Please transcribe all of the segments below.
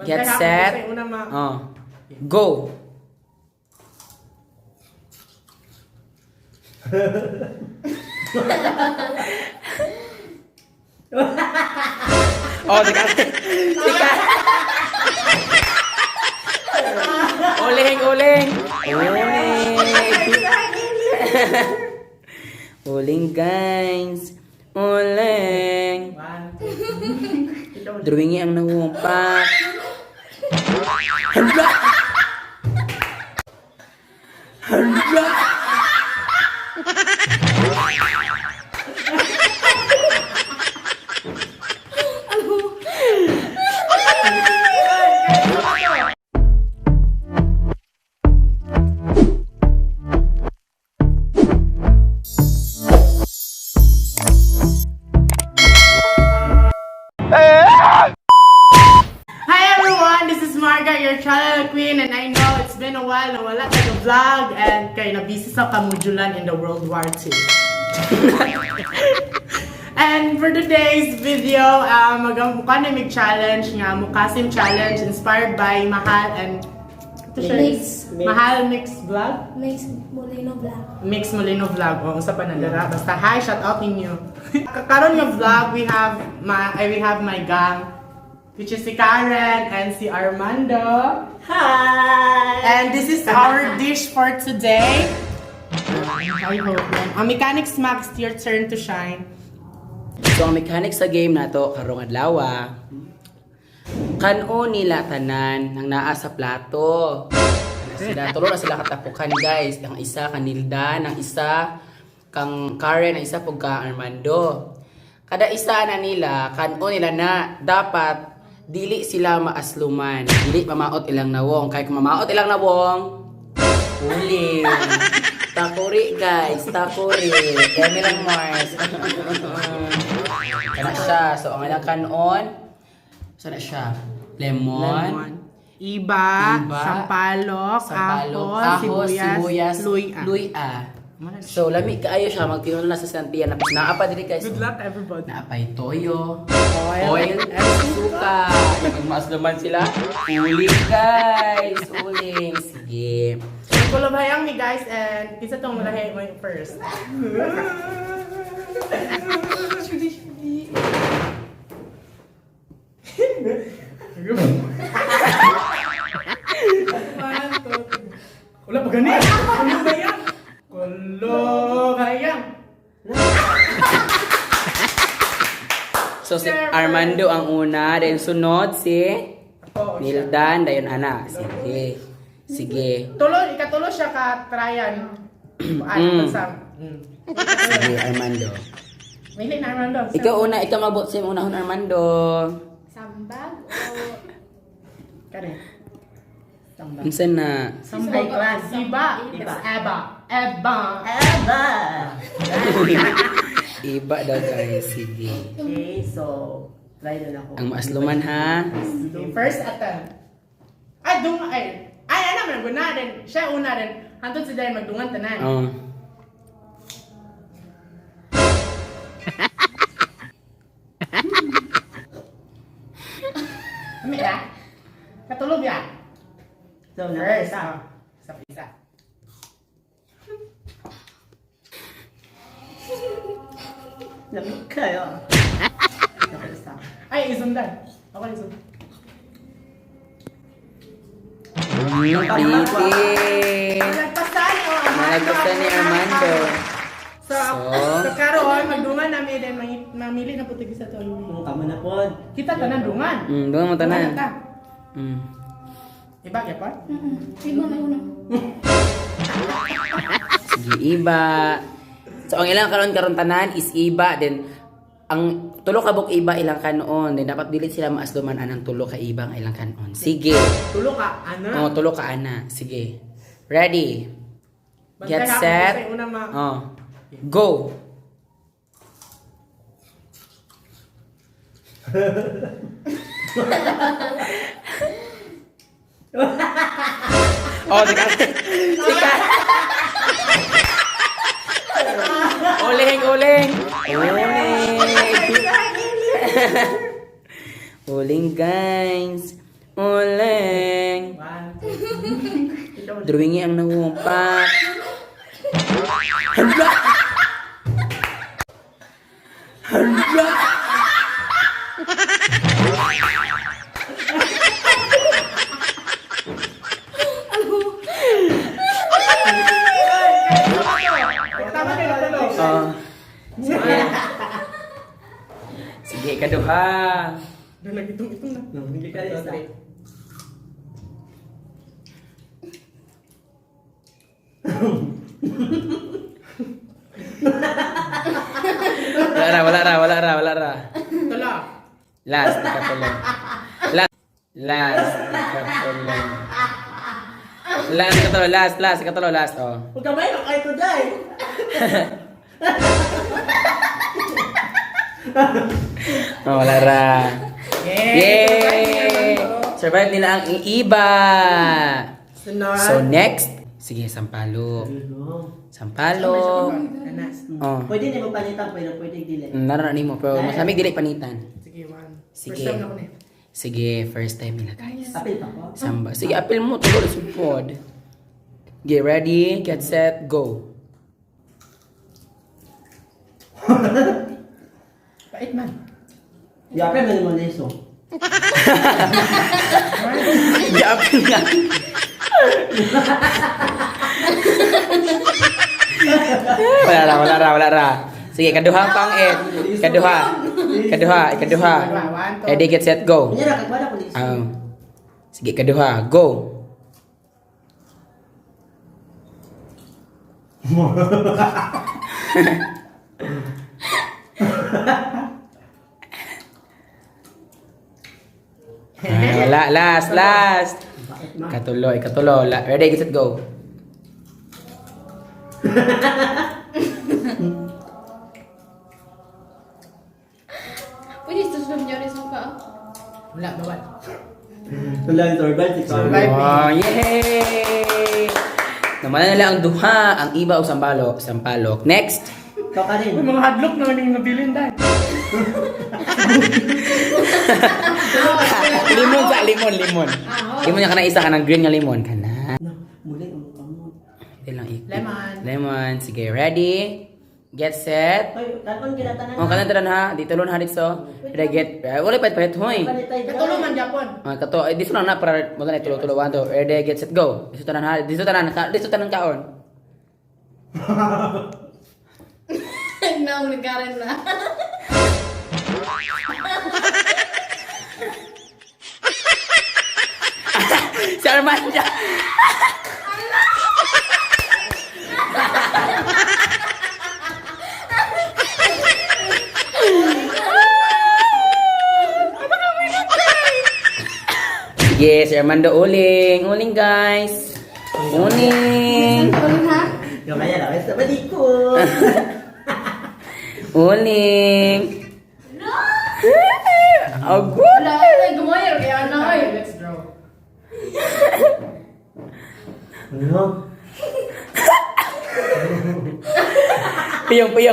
Get set. Go. Oh, teka. Teka. Uling, uling. Uling, guys. Uling. Drawingi ang nangumpat. Hala! Hala! Your channel queen, and I know it's been a while na wala tayo vlog and kay nabisi sa kamudulan in the World War II. And for today's video, mukha na mig challenge nga Mukasim challenge inspired by Mahal and Mahal Mix Vlog? Mix Molino Vlog. Mix Molino Vlog. O, sa panandara. Basta hi, shout out ninyo. Karon nga vlog, we have my gang, which is si Karen and si Armando. Hi! And this is our dish for today. I hope yan. Ang Mechanics Max, your turn to shine. So, ang mechanics sa game na to, karong adlaw, kano nila tanan nang naa sa plato. Sila, tulo na sila katapukan, guys. Ang isa, kanilda, ang isa, kang Karen, ang isa, ka Armando. Kada isa na nila, kano nila na dapat dili sila maasluman. Dili mamaot ilang nawong. Kaya kung mamaot ilang nawong, huli. Takuri, guys. Takuri. Kaya nilang Mars. Kana siya. So, ang ilang kanon, saan na siya? Lemon. Iba, Iba, sampalok, ahos, sibuyas, luya. So, lami kaayo siya. Magtinunan na sa santiyan. Naapa dili, guys. Good luck, everybody. Naapay toyo, Oil. oil, suka. Nagmaasluman sila. Uling, guys. Uling. Sige. Kulabhayang mi guys, and isa tong malahi mo first. Wala pa ganit. Kulabhayang. Kulabhayang. So, si Armando ang una. Then, sunod si Nildan. Dayon, ana. Sige. Sige. Ikatulo siya ka-tryan. Sige, Armando. May na Armando. Ikaw una. Ikaw mabot sa unahon, Armando. Sambag o... Kare. Minsan na. Sambay class. Iba. It's Eba. Eba. Iba daw, guys. Sige. Okay, so, try na ako. Ang maasluman, ha? First attempt. Ay, ano man, guna rin. Siya una rin. Hantod si Day magdungan tanan. Oh. Kami ya? Katulog ya? So, First. nakita. Sa pisa. Lamig kayo. Nakita. Ay, isundan. Ako isun. Pretty. Nagpasan o. Nalagpasan ni Armando. So, karoon, magdungan namin din. Mamili na putig sa to. Kung kamo na po. Kita tanan dungan. Doon mo tanan. Dungan ta. Iba, ya pa? Iba may uno. Sige, iba. So, ang ilang karon tanan is iba. Then, ang tulo ka buk iba ilang kanon. Then, dapat dilit sila maasluman anang tulo ka iba ang ilang kanon. Sige. Tulo ka, ano? Oh, tulo ka ana. Sige. Ready. Get Bantay ako, set. kasi una Oh. Go. Oh, teka. Teka. Uling, uling. Uling. Uling, guys. Uling. 1, 2, ikaw. Drawingi ang nangumpat. Hala! Hala! Tama kayo na tulo. Sige, kaduha. Dalag itong na. Hindi ka isa. Wala ra. Tala. Last, ikatulong. Last, ikatulong, oh. Huwag ka may nakay ko dahil. Oh, wala ra. Yay! Yay! Survive nila ang iba. Sunod. So next, sige, sampalo. Sampalo. Anas. Oh. Pwede na magpalitan, pero pwede dili. Naroon ni mo, pero masamig dili panitan. Sige, one. Sige. First time na ko na eh. Sige, first time nila guys. Apil pa ko. Samba. Sige, apil mo. Tuloy supod. Get ready, get set, go. Pait man. Di apil na naman leso. Di apil nga. Wala ra. Sige, kaduha pang Kaduha. Ready, get set, go. Kunya ra kagwala ko leso. Sige, kaduha, go. Wala, last. Ikatulo. Ready, get set, go. Pwede susunod niyo rin suka. Wala, bawal. Tulang survive si Carl. Survive. Oh, yay! Naman na lang ang duha, ang iba o sampalok. Next. Ikaw ka rin. Uy, mga hadlock na yung nabilin dahil. Limon. Limon yung kana isa ka ng green nga limon. Kana. Muli ang mukha mo. Lemon. Sige, ready? Get set. Hoy, kanon kinatanan. Oh, kanan ha. Dito lon ha dito. Ready, get. Wala pa hoy. Katulong man Japon. Dito na para mo na tulo to. Ready, get set, go. Dito tanan kaon. Naong nagkaroon na. Si Armanda. Yes, Armando uling. Uling guys. Uling. Uling ha? Gamaya lang. Basta balik ko. Uling. Oh, good. Wala, ay gumayer kaya ano ay. Let's draw. Ano? Piyong.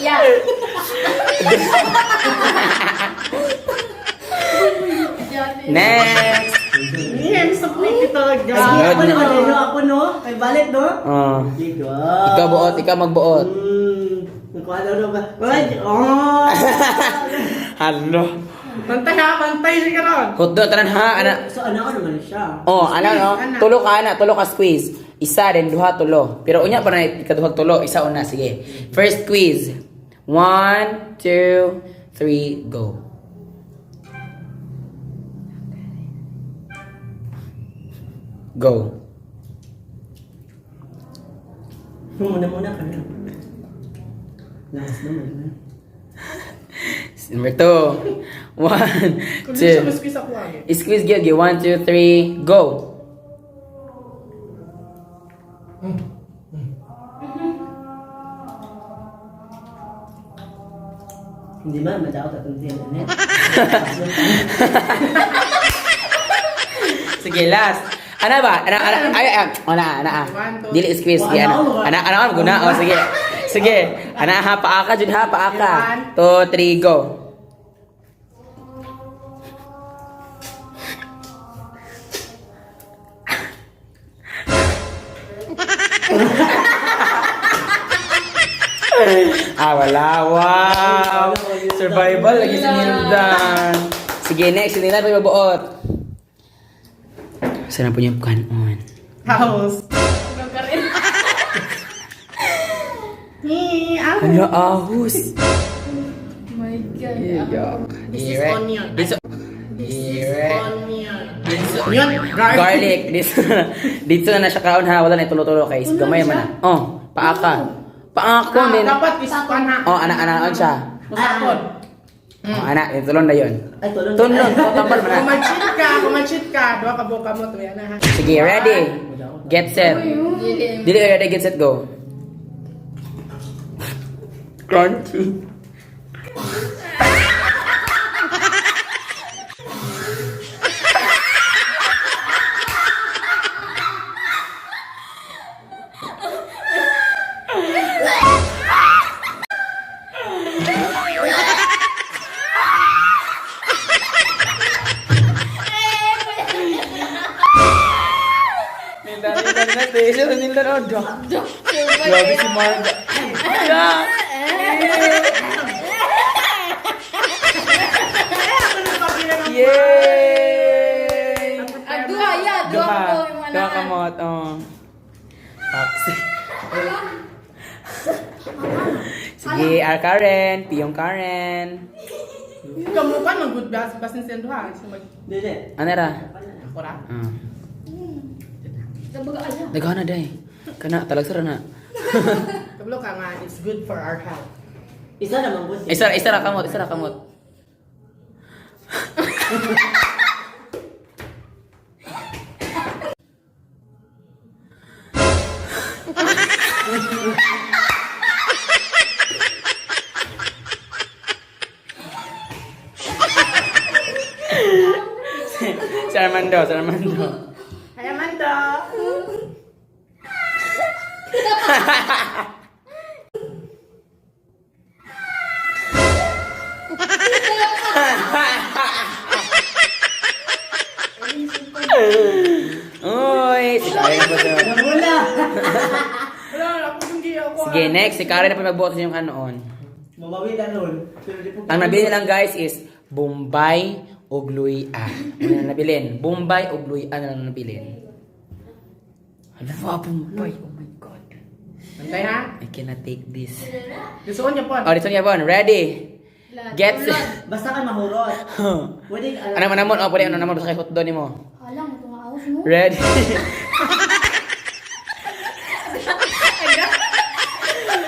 Yeah. Next. Nihim sa plate talaga. Sunod Ako na. naman eh, no? Ako no? Kay balik no? Oh. Dito. Ikaw buot, ikaw magbuot. Nagkuha daw ba? Ay, oh! Halo. Pantay siya karon. Hotdo tanan ha ana. So, ano naman siya? Oh, ana no. Ana. Tulo ka squeeze. Isa then duha tulo. Pero unya pa na ikaduhag tulo, isa una sige. First squeeze. 1 2 3 go. Go. Muna ka na. Last naman. Number 2. 1 Kung siya 2. masqueeze ako agad. Squeeze gyud 1 2 3 go. Hindi man, madaot at hindi. Sige, last. Ano ba? Ana. Dili squeeze. Sige, ana guna. Oh, sige. Sige. Ana ha, paaka jud ha, paaka. 2, 3, go. Wala. Wow. Survival lagi si Nildan. Sige, next. Nildan pa mabuot. Saan po yung kanon? House. Hanggang ka rin. Ano, ahus? Oh my God. This is onion. This Onion. Onion. Garlic. Dito na siya kaon ha. Wala na itulo-tulo guys. Gamay man na. Oh, paaka. Paako din. Dapat ispan ha. Oh, anak siya. Masakot. Oh, anak. Tulon na yun. Ay, tulon. Tulon. Tambal mo na. Kumachit ka. Dua ka buka mo. Tuya na ha. Sige, ready. Get set. Dili ready, get set, go. Crunchy. Grabe si Marga. Yay! Dua ko yung Dua anak. kamot. Oh. Taxi. Sige, Karen. Piyong Karen. Kamu kan mag-good basin sendo ha. Dili. Ano ra? Ako ra. Nagana day. Kana talagsara na. Kablo ka nga, it's good for our health. Isa naman good. Isa ra kamot. Si Armando. Ay, Amanda. Uy, si Karen na po to. Wala. Wala, ako hindi ako. Sige, next. Si Karen na po magbuot yung kanoon. Mamawi na nun. Pero di po. Ang nabili nilang guys is Bombay o Gluya. Ano na nabilin? Bombay o Gluya na lang nabilin. Alam mo, Bombay. Oh my God. Antay ha? I cannot take this. Gusto ko niya po. Oh, dito niya po. Ready? Get set. Basta ka mahurot. Pwede alam. Ano naman? Oh, pwede ano naman sa kay hotdog ni mo. Alam mo, tumaos mo. Ready?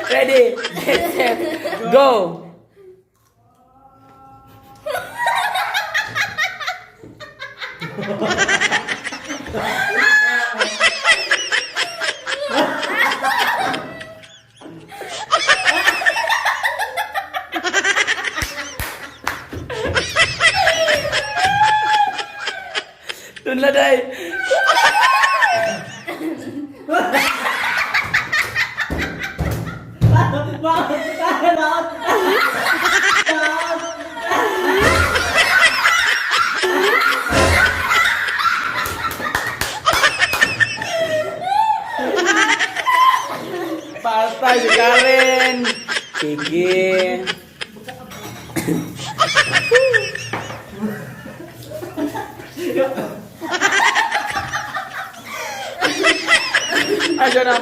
Ready? Get set. Go! Doon na, day. Patay si Karen. Sige. Ayo na.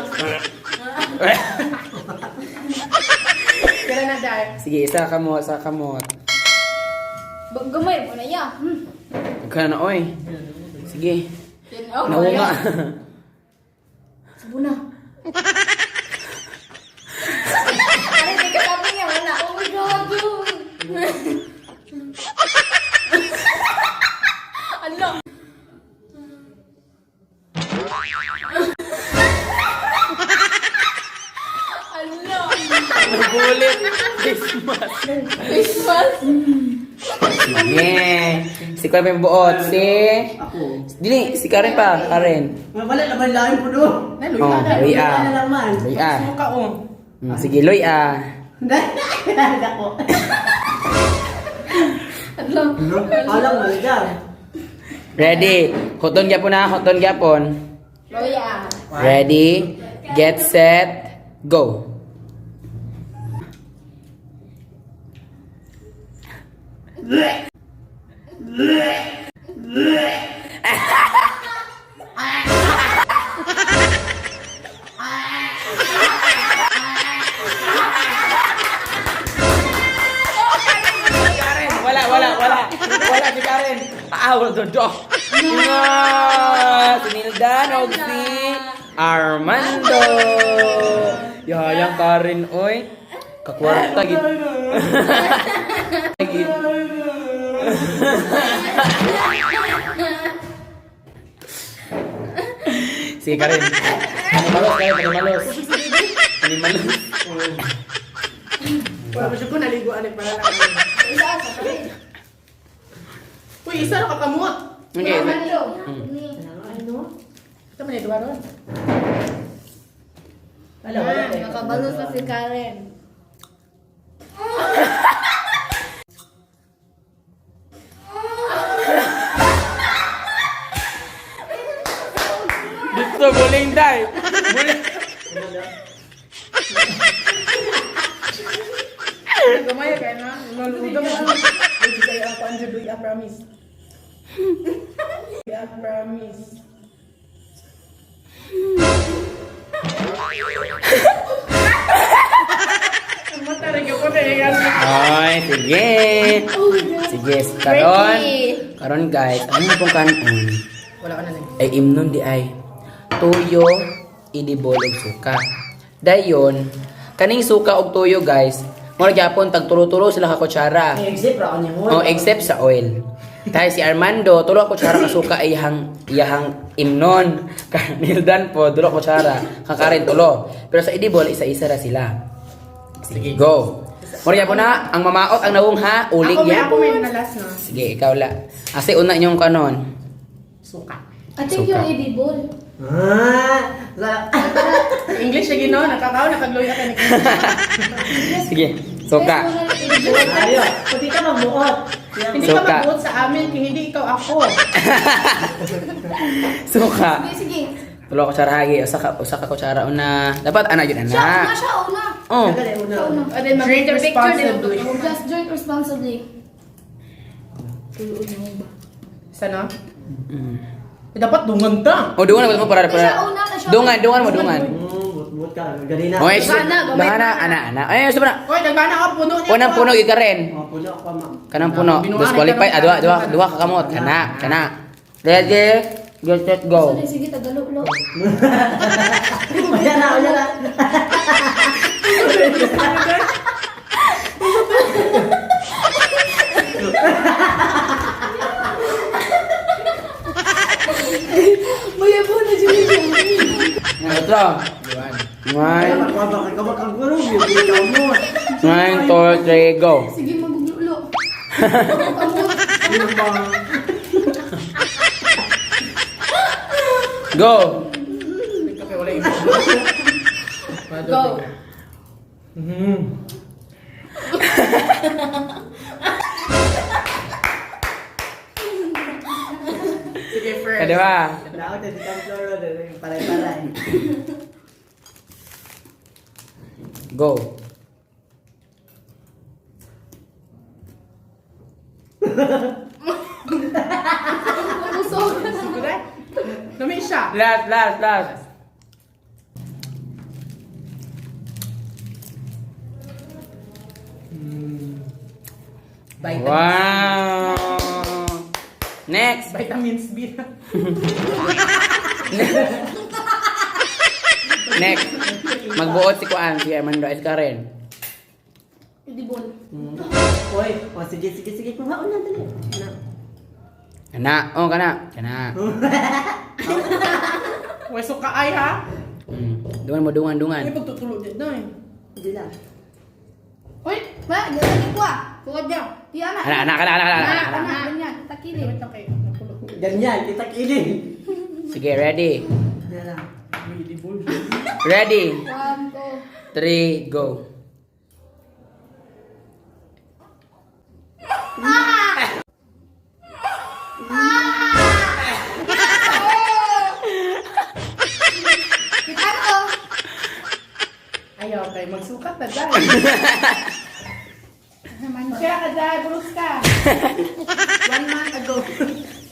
Kaya na dahil. Sige, isa kamot. Gamay mo na ya. Kana na, oy. Sige. Oh, Naunga. Sabuna. Ano, di ka sabi niya, wala. Oh my God, Ano? Ano? Nagulit. Christmas. Christmas? Sige. Si Si Karen may buot. Si... Ako. Dili, si Karen pa. Karen. Wala naman lain po doon. Nay, Oh, Loy. Loy Wala na lang man. Loy Suka oh. Sige, Loy Ako. Alam mo dyan. Ready? Hoton gyapon na, hoton gyapon. Loya. Ready? Get set, go. Wala si Karen. Wala dodo. Si Nildan o si Armando. Yang Karen oy. Kakwarta gid. Si Karen. Animalos. Wala ba siya ko naliguan ni para lang. Uy, isa na kakamot. Okay. Ano? Ito man ito ron. Wala, wala. Nakabalo sa si Karen. Dito buling dai. Buling. Gamay kay na. Maluda mo. Uy, kay ako anje do I promise. I promise. Mata rin ko na yan. Ay, sige. Sige, karon guys, ano pong kanon? Wala ka na lang. Ay imnon di ay tuyo idibol og suka. Dayon, kaning suka og tuyo guys, mo gyapon tag tulo-tulo sila ka kutsara. Except ra niya mo. Oh, except sa oil. Tayo si Armando, tulo kutsara ka suka ay iyahang imnon. Nildan po, tulo kutsara. Kakarin tulo. Pero sa idibol, isa-isa ra sila. Sige, go. Moriya po na, ang mamaot, ang nawong ha, ulig Ako may yan. nalas na. Sige, ikaw la. Asi una inyong kanon. Suka. I think yung idibol. English lagi no, nakakao nakagloy ka ni. Sige, suka. Ayo, pati ka magbuot. Hindi Suka. ka mabuot sa amin, kung hindi ikaw ako. Suka. Sige, sige. Tulo kutsara hagi, usa ka kutsara una. Dapat ana yun Siya una, ana. siya una. Oh. Dali mo Siya una. na. And then Drink mag-take picture din. responsibly. Just drink responsibly. Tuloy mo ba? Sana? Dapat dungan ta. Oh, dungan mo para Siya una, siya Dungan, dungan mo dungan. Buot ka. Ganina. Oh, Dahana, gamay dahana na. ana. Ay, suba na. Oy, nagbana ka puno niya. Punang puno gid ka rin. Oh, puno ako ma'am. Kanang puno. Binuang Disqualified. ka ng- Dua ka kamot. Kana. Ready? Get set go. Sige, sige, Tagalog. Ayan na. Maya po na dyan. Ito. One, one, two, three, go. Sige, magugulo. Go. Kape wala imo. Go. Sige, first. Kada ba? Go. Busog. Siguro. Dami siya. Last. Vitamins. Wow. Next. Vitamins B. Next. Magbuot si Kuan, si Armando at Karen. Idibol. Sige. Kumaon na dali. Kana. Oh, kana. Uy, suka ay ha. Dungan. Uy, pagtutulog din na eh. Hindi lang. Uy, ba, ganyan ko ah. Tukad niya. Iya, anak. Anak. Anak, ganyan. Kita kiri. Ganyan, kita kiling. Sige, ready. Yan lang. Ready. 1, 2. 3, go. Kita ko. Ayaw kayo, magsukat na dyan. Kaya ka dyan, Bruce ka. 1 month ago.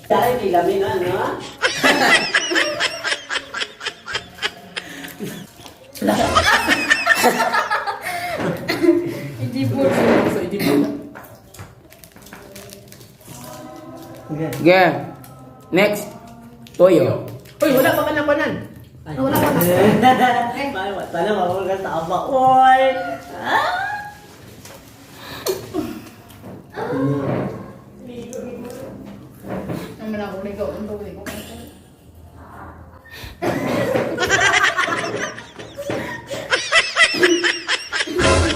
Dahil kilamin na, no? Hindi po. So, hindi mo na. Okay. Sige. Next. Toyo. Uy, wala pa ka na panan. Ay. Wala pa. Sana mawala ka tama. Oy! Ang malako na ikaw. Ang tawag ko.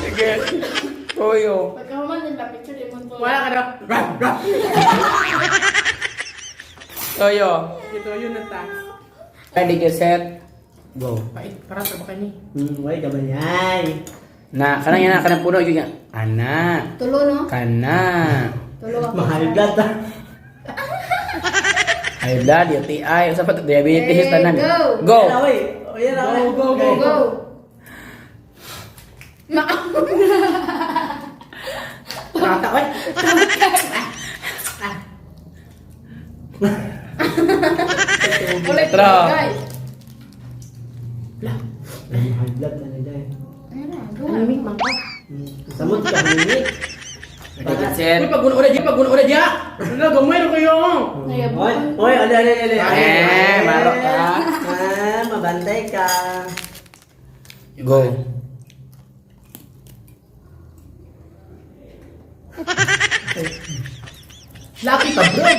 Sige. Toyo. Pagka man yung picture, di mo to. Wala ka na. Rap, rap. Toyo. Ito yun na ta. Ready, get set. Go. Pait, para sa baka ni. Wait, naman yan. Na, kanang yan, kanang puno yun yan. Ana. Tulo, no? Kana. Tulo ako. Mahal blood ah. High blood, UTI, usa pa diabetes Okay, tanan. go. Go. Yan, oy. O, yan, oy. Go, go, Go. Tata, oy. Ulit, Tara. guys. Mahal blood na na dyan. Ayun na, go. Anamik man ka. Samot ka, humingit. Ready, get set. Uy, pag-una ulit dia. Wala, gamay na kayo. Oy, oy, ali. Marok ka. Mabantay ka. Go. Lucky pa, bro.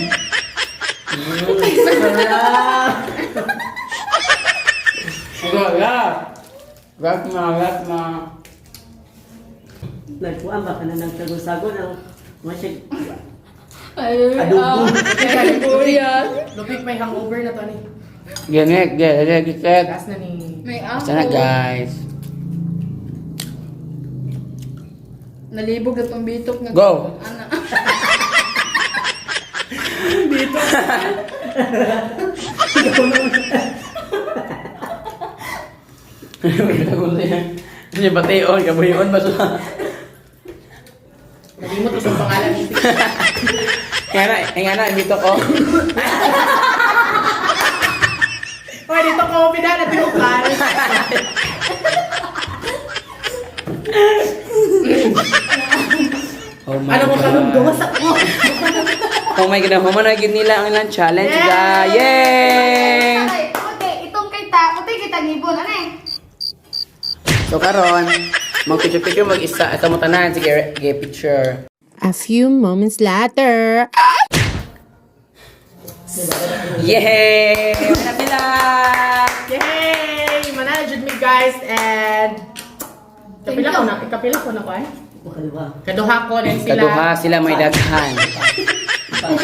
Go, yeah. Gat ma. Nagpuan ba ka na ng sago-sago ng masig. Ay, Adobo. yan. Lupik may hangover na to ni. Get set. Gas na ni. May ako. Sana guys. Nalibog na tong bitok nga. Go. Anak. Ini bation, kabuyon ba sa? Nalimot ko sa pangalan ni. Nga na, dito ko. Oy, dito ko pinala pinukan. Oh my Ano ko kanong God. gawas ako? Oh my God, humanagin nila ang ilang challenge, Yay! guys. Yay! Okay, itong kita ngibon. Ano eh? So karon, mag-picture mag-isa. Ito mo tanan, sige, picture. A few moments later. Yay! Manapila! Yay! Manalo jud mi guys and kapila ko na ko ay. Makaliwa. Kaduha ko din sila. Kaduha sila may daghan. Ang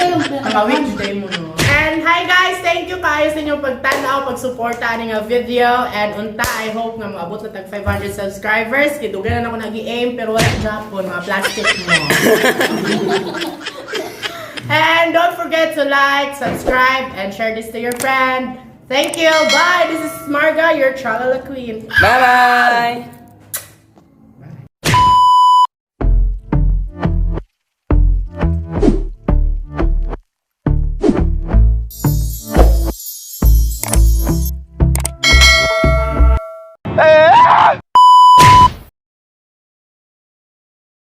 week day mo no. And hi guys, thank you kayo sa inyong pagtanaw, pagsuporta ani nga video and unta I hope nga maabot na tag 500 subscribers. Kidugan na ako nag-aim pero wala Japon, mga plastic mo. And don't forget to like, subscribe, and share this to your friend. Thank you. Bye. This is Marga, your Tralala Queen. Bye-bye!